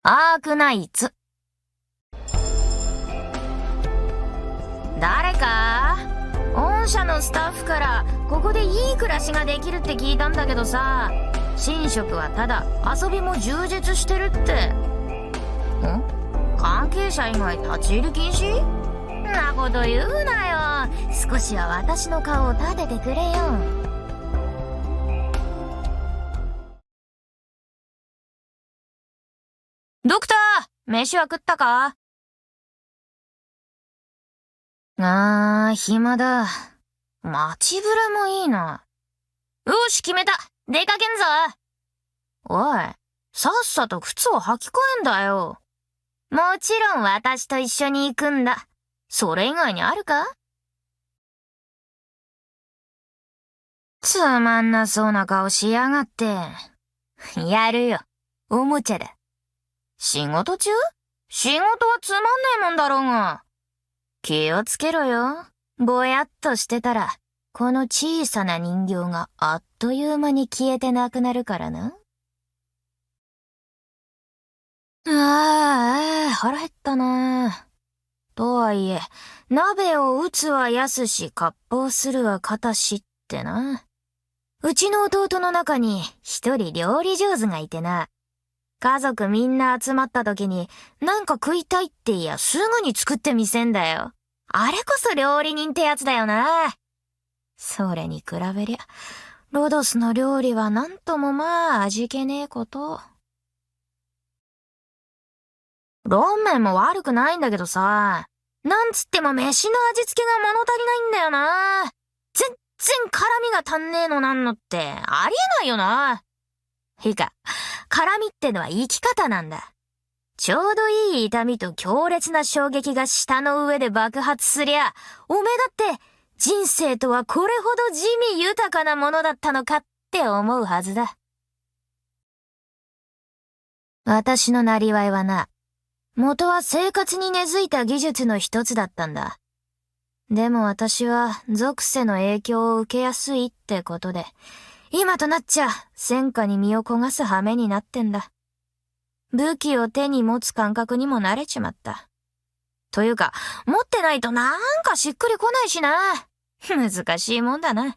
アークナイツ。誰か？御社のスタッフからここでいい暮らしができるって聞いたんだけどさ、寝食はただ、遊びも充実してるって。関係者以外立ち入り禁止？んなこと言うなよ。少しは私の顔を立ててくれよ。ドクター、飯は食ったか？暇だ。街ブラもいいな。よし、決めた。出かけんぞ。おい、さっさと靴を履き替えんだよ。もちろん私と一緒に行くんだ。それ以外にあるか？つまんなそうな顔しやがって。やるよ。おもちゃだ。仕事中？仕事はつまんねえもんだろうが。気をつけろよ。ぼやっとしてたら、この小さな人形があっという間に消えてなくなるからな。腹減ったな。とはいえ、鍋を打つは安し、割烹するは堅しってな。うちの弟の中に一人料理上手がいてな。家族みんな集まった時に、なんか食いたいって言やすぐに作ってみせんだよ。あれこそ料理人ってやつだよな。それに比べりゃ、ロドスの料理はなんともまあ味気ねえこと。ロンメンも悪くないんだけどさ、なんつっても飯の味付けが物足りないんだよな。全然辛みが足んねえのなんのってありえないよな。いいか、辛みってのは生き方なんだ。ちょうどいい痛みと強烈な衝撃が舌の上で爆発すりゃ、おめだって人生とはこれほど地味豊かなものだったのかって思うはずだ。私のなりわいはな、元は生活に根付いた技術の一つだったんだ。でも私は属性の影響を受けやすいってことで、今となっちゃ戦火に身を焦がす羽目になってんだ。武器を手に持つ感覚にも慣れちまった。というか、持ってないとなんかしっくりこないしな。難しいもんだな。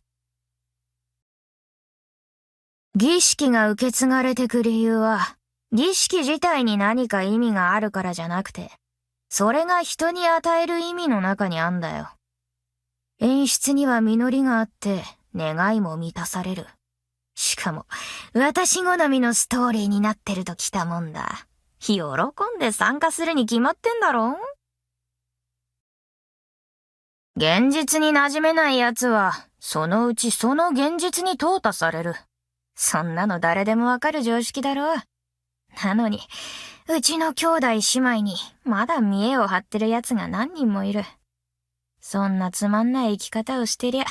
儀式が受け継がれてく理由は、儀式自体に何か意味があるからじゃなくて、それが人に与える意味の中にあんだよ。演出には実りがあって、願いも満たされる。しかも、私好みのストーリーになってるときたもんだ。喜んで参加するに決まってんだろ？現実に馴染めない奴は、そのうちその現実に淘汰される。そんなの誰でもわかる常識だろ。なのに、うちの兄弟姉妹に、まだ見栄を張ってる奴が何人もいる。そんなつまんない生き方をしてりゃ、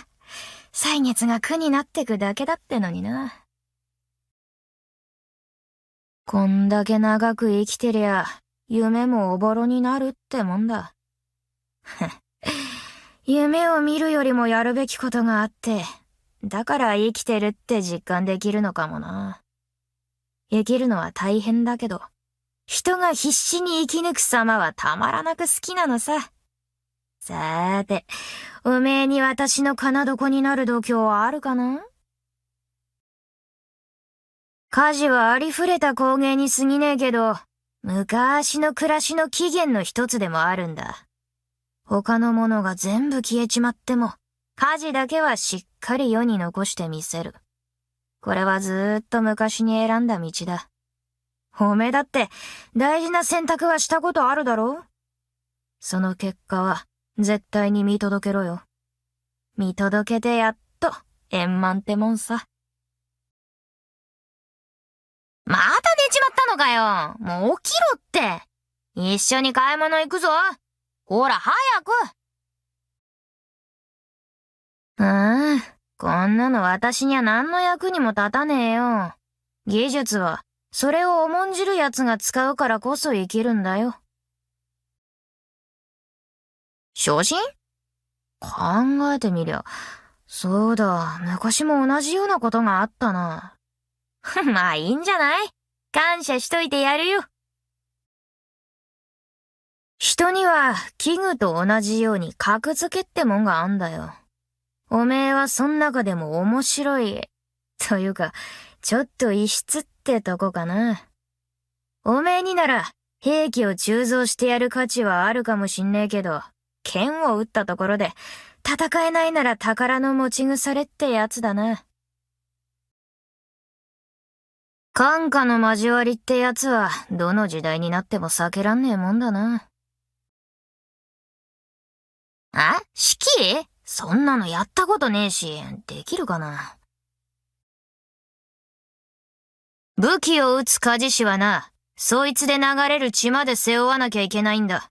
歳月が苦になってくだけだってのにな。こんだけ長く生きてりゃ、夢もおぼろになるってもんだ。夢を見るよりもやるべきことがあって、だから生きてるって実感できるのかもな。生きるのは大変だけど、人が必死に生き抜く様はたまらなく好きなのさ。さーて、おめえに私の金床になる度胸はあるかな？家事はありふれた工芸に過ぎねえけど、昔の暮らしの起源の一つでもあるんだ。他のものが全部消えちまっても、家事だけはしっかり世に残してみせる。これはずーっと昔に選んだ道だ。おめえだって大事な選択はしたことあるだろ？その結果は絶対に見届けろよ。見届けてやっと円満ってもんさ。また寝ちまったのかよ。もう起きろって。一緒に買い物行くぞ。ほら早く。こんなの私には何の役にも立たねえよ。技術は、それを重んじる奴が使うからこそ生きるんだよ。昇進？考えてみりゃ、そうだ、昔も同じようなことがあったな。まあいいんじゃない？感謝しといてやるよ。人には器具と同じように格付けってもんがあんだよ。おめえはそん中でも面白い、というか、ちょっと異質ってとこかな。おめえになら兵器を鋳造してやる価値はあるかもしんねえけど、剣を撃ったところで戦えないなら宝の持ち腐れってやつだな。感化の交わりってやつはどの時代になっても避けらんねえもんだな。式？そんなのやったことねえし、できるかな。武器を撃つ鍛冶師はな、そいつで流れる血まで背負わなきゃいけないんだ。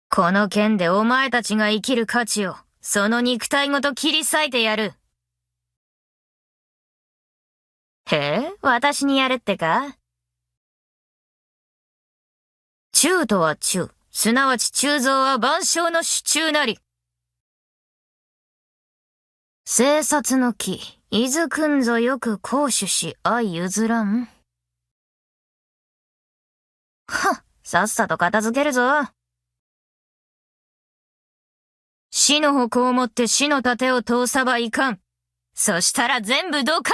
この剣でお前たちが生きる価値を、その肉体ごと切り裂いてやる。へえ、私にやるってか？鋳とは鋳、すなわち鋳造は万象の手中なり。生殺の木、伊豆くんぞよく行使し相譲らん。さっさと片付けるぞ。死の矛を持って死の盾を通さばいかん。そしたら全部ドカン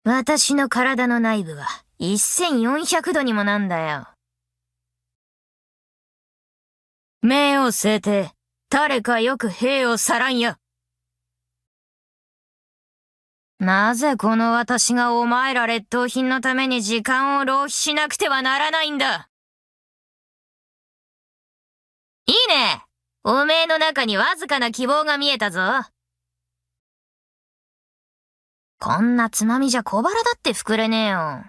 だ。私の体の内部は1400度にもなんだよ。命を据えて、誰かよく兵を去らんや。なぜこの私がお前ら劣等品のために時間を浪費しなくてはならないんだ。いいね。おめえの中にわずかな希望が見えたぞ。こんなつまみじゃ小腹だって膨れねえよ。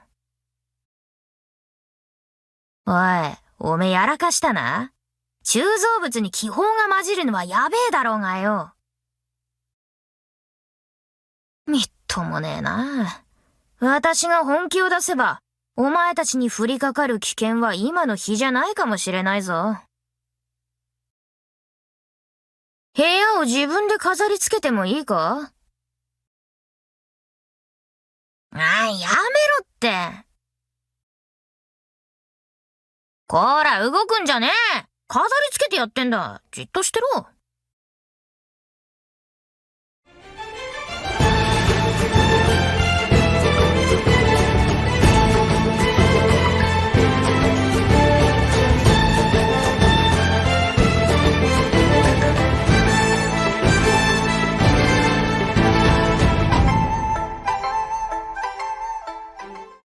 おい、おめえやらかしたな。鋳造物に気泡が混じるのはやべえだろうがよ。みっともねえな。私が本気を出せば、お前たちに降りかかる危険は今の日じゃないかもしれないぞ。部屋を自分で飾り付けてもいいか？やめろって。こら、動くんじゃねえ。飾り付けてやってんだ。じっとしてろ。